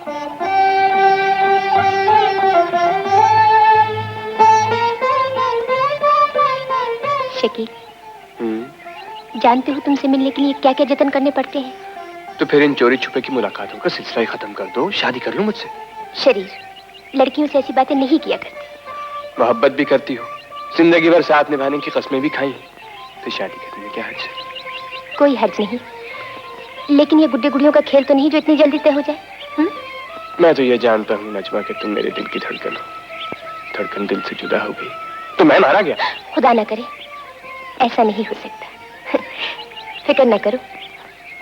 शकील, जानते हो तुमसे मिलने के लिए क्या क्या जतन करने पड़ते हैं? तो फिर इन चोरी छुपे की मुलाकातों का सिलसिला ही खत्म कर दो, शादी कर लो मुझसे। शरीर, लड़कियों से ऐसी बातें नहीं किया करती। मोहब्बत भी करती हो, जिंदगी भर साथ निभाने की कस्में भी खाई, तो शादी करने में क्या हर्ज है? कोई हर्ज नहीं, लेकिन ये गुड्डे गुड़ियों का खेल तो नहीं जो इतनी जल्दी तय हो जाए। मैं तो ये जानता हूँ नजमा कि तुम मेरे दिल की धड़कन हो। धड़कन दिल से जुदा हो गई तो मैं मारा गया। खुदा ना करे, ऐसा नहीं हो सकता। फिक्र न करो,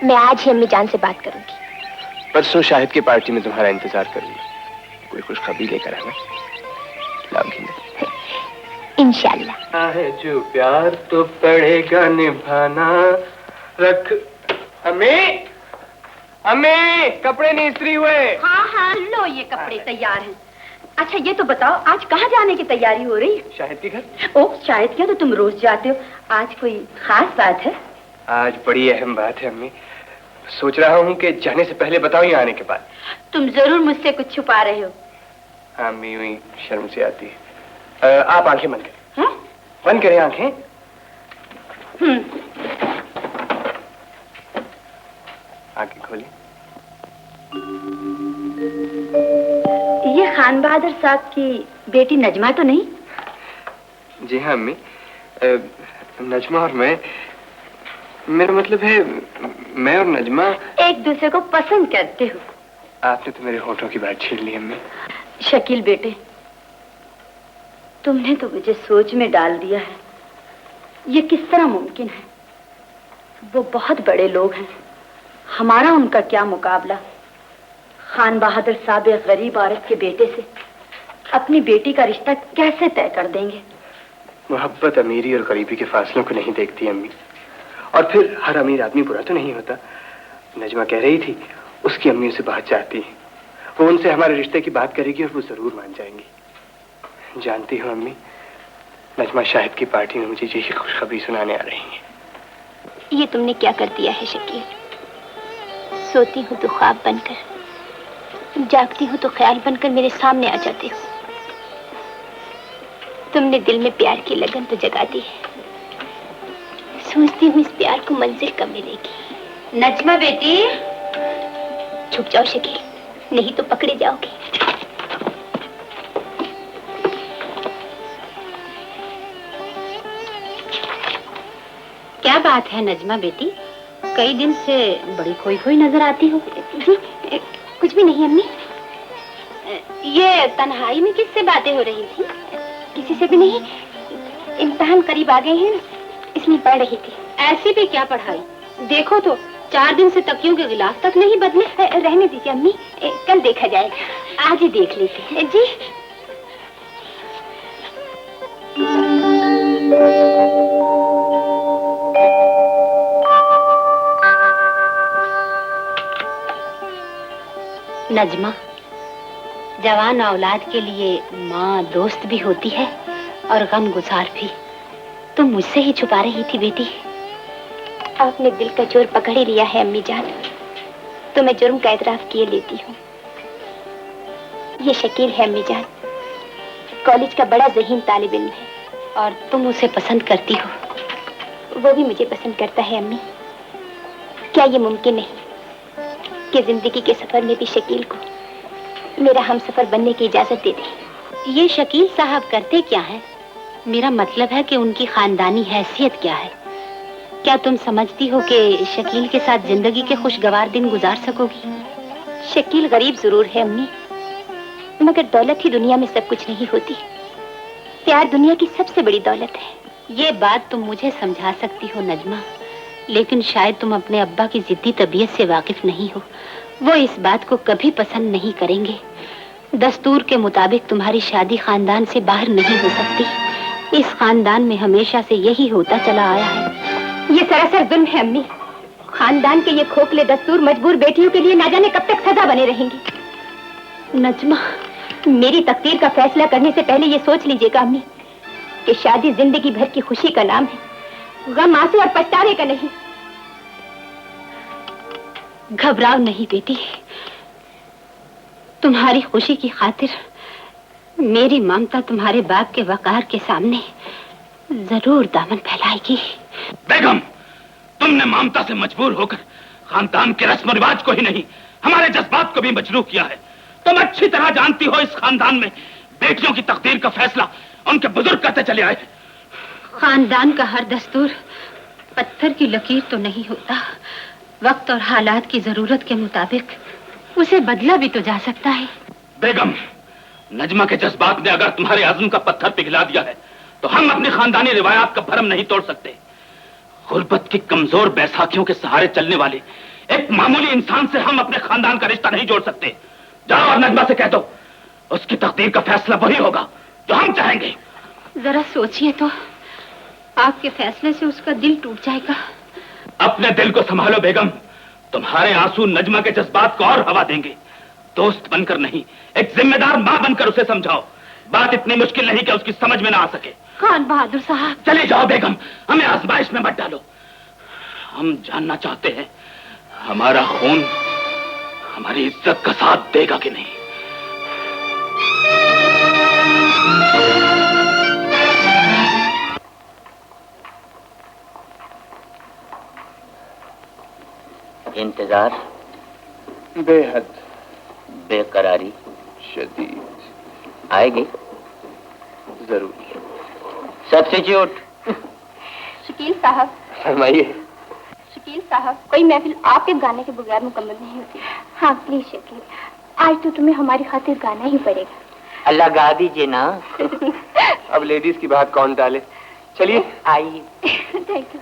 मैं आज ही अम्मी जान से बात करूंगी। परसों शाहिद की पार्टी में तुम्हारा इंतजार करूंगा। कोई खुशखबरी लेकर आना। लाओगी ना? इंशाल्लाह। है जो प्यार तो पड़ेगा निभाना। रख अम्मी, अम्मी कपड़े नहीं इस्त्री हुए। हाँ हाँ लो, ये कपड़े तैयार हैं। अच्छा ये तो बताओ, आज कहाँ जाने की तैयारी हो रही है? शाहिद के घर। ओह शाहिद क्या, तो तुम रोज जाते हो, आज कोई खास बात है? आज बड़ी अहम बात है अम्मी। सोच रहा हूँ कि जाने से पहले बताओ या आने के बाद। तुम जरूर मुझसे कुछ छुपा रहे हो। अम्मी हुई शर्म से आती है। आप आंखें बंद करें। हैं? बंद करें आंखें। आंखें खोलें। ये खान बहादुर साहब की बेटी नजमा तो नहीं? जी हाँ अम्मी, नजमा और मैं, मेरा मतलब है मैं और नजमा एक दूसरे को पसंद करते हो। आपने तो मेरे होठों की बात छीन ली अम्मी। शकील बेटे, तुमने तो मुझे सोच में डाल दिया है। ये किस तरह मुमकिन है? वो बहुत बड़े लोग हैं, हमारा उनका क्या मुकाबला। खान बहादुर साहब एक गरीब औरत के बेटे से अपनी बेटी का रिश्ता कैसे तय कर देंगे? मोहब्बत अमीरी और गरीबी के फासलों को नहीं देखती अम्मी। और फिर हर अमीर आदमी बुरा तो नहीं होता। नजमा कह रही थी उसकी अम्मी उसे बहुत चाहती है। वो उनसे हमारे रिश्ते की बात करेगी और वो जरूर मान जाएंगी। जानती हो अम्मी, नजमा शाहिद की पार्टी में मुझे यही खुशखबरी सुनाने आ रही है। ये तुमने क्या कर दिया है शकील? सोती हूँ तो ख्वाब बनकर, जागती हूँ तो ख्याल बनकर मेरे सामने आ जाते हो। तुमने दिल में प्यार की लगन तो जगा दी है। सोचती हूँ इस प्यार को मंजिल कब मिलेगी। नजमा बेटी, छुप जाओ शकील, नहीं तो पकड़े जाओगे। क्या बात है नजमा बेटी, कई दिन से बड़ी खोई खोई नजर आती हो। जी कुछ भी नहीं अम्मी। ये तन्हाई में किससे बातें हो रही थी? किसी से भी नहीं, इम्तिहान करीब आ गए हैं इसलिए पढ़ रही थी। ऐसी भी क्या पढ़ाई? देखो तो 4 दिन से तकियों के गिलास तक नहीं बदले। रहने दीजिए अम्मी, कल देखा जाएगा। आज ही देख लेते हैं। जी नजमा, जवान औलाद के लिए माँ दोस्त भी होती है और गम गुजार भी। तुम मुझसे ही छुपा रही थी बेटी। आपने दिल का जोर पकड़ ही लिया है अम्मी जान, तो मैं जुर्म का एतराफ किए लेती हूँ। ये शकील है अम्मी जान, कॉलेज का बड़ा ज़हीन तालिब इल्म है। और तुम उसे पसंद करती हो? वो भी मुझे पसंद करता है अम्मी। क्या ये मुमकिन नहीं कि जिंदगी के सफर में भी शकील को मेरा हमसफर बनने की इजाजत दे दे? ये शकील साहब करते क्या है? मेरा मतलब है कि उनकी खानदानी हैसियत क्या है? क्या तुम समझती हो कि शकील के साथ जिंदगी के खुशगवार दिन गुजार सकोगी? शकील गरीब जरूर है अम्मी, मगर दौलत ही दुनिया में सब कुछ नहीं होती। प्यार दुनिया की सबसे बड़ी दौलत है। ये बात तुम मुझे समझा सकती हो नजमा, लेकिन शायद तुम अपने अब्बा की जिद्दी तबीयत से वाकिफ नहीं हो। वो इस बात को कभी पसंद नहीं करेंगे। दस्तूर के मुताबिक तुम्हारी शादी खानदान से बाहर नहीं हो सकती। इस खानदान में हमेशा से यही होता चला आया है। ये सरासर जुल्म है अम्मी। खानदान के ये खोखले दस्तूर मजबूर बेटियों के लिए ना जाने कब तक सजा बने रहेंगे। नजमा, मेरी तकदीर का फैसला करने से पहले ये सोच लीजिएगा अम्मी कि शादी जिंदगी भर की खुशी का नाम है, गम आंसू और पछतावे का नहीं। घबराओ नहीं बेटी, तुम्हारी खुशी की खातिर मेरी ममता तुम्हारे बाप के वकार के सामने जरूर दामन फैलाएगी। बेगम, तुमने ममता से मजबूर होकर खानदान के रस्म रिवाज को ही नहीं, हमारे जज्बात को भी मजरूह किया है। तुम अच्छी तरह जानती हो इस खानदान में बेटियों की तकदीर का फैसला उनके बुजुर्ग करते चले आए। खानदान का हर दस्तूर पत्थर की लकीर तो नहीं होता। वक्त और हालात की जरूरत के मुताबिक उसे बदला भी तो जा सकता है। बेगम, नजमा के जज्बात ने अगर तुम्हारे आज़म का पत्थर पिघला दिया है तो हम अपनी खानदानी रिवायात का भरम नहीं तोड़ सकते। गुर्बत की कमजोर बैसाखियों के सहारे चलने वाले एक मामूली इंसान से हम अपने खानदान का रिश्ता नहीं जोड़ सकते। जाओ और नजमा से कह दो, उसकी तकदीर का फैसला वही होगा जो हम चाहेंगे। जरा सोचिए तो, आपके फैसले से उसका दिल टूट जाएगा। अपने दिल को संभालो बेगम, तुम्हारे आंसू नजमा के जज्बात को और हवा देंगे। दोस्त बनकर नहीं, एक जिम्मेदार मां बनकर उसे समझाओ। बात इतनी मुश्किल नहीं कि उसकी समझ में ना आ सके। खान बहादुर साहब, चले जाओ बेगम, हमें आजमाइश में मत डालो। हम जानना चाहते हैं हमारा खून हमारी इज्जत का साथ देगा कि नहीं। इंतजार, बेहद, बेकरारी शदीद, आएगी जरूर। सब्स्टिट्यूट। शकील साहब, फरमाइए। शकील साहब, कोई महफिल आपके गाने के बगैर मुकम्मल नहीं होती। हाँ प्लीज शकील, आज तो तुम्हें हमारी खातिर गाना ही पड़ेगा। अल्लाह गा दीजिए ना। अब लेडीज की बात कौन डाले। चलिए आइए। Thank you.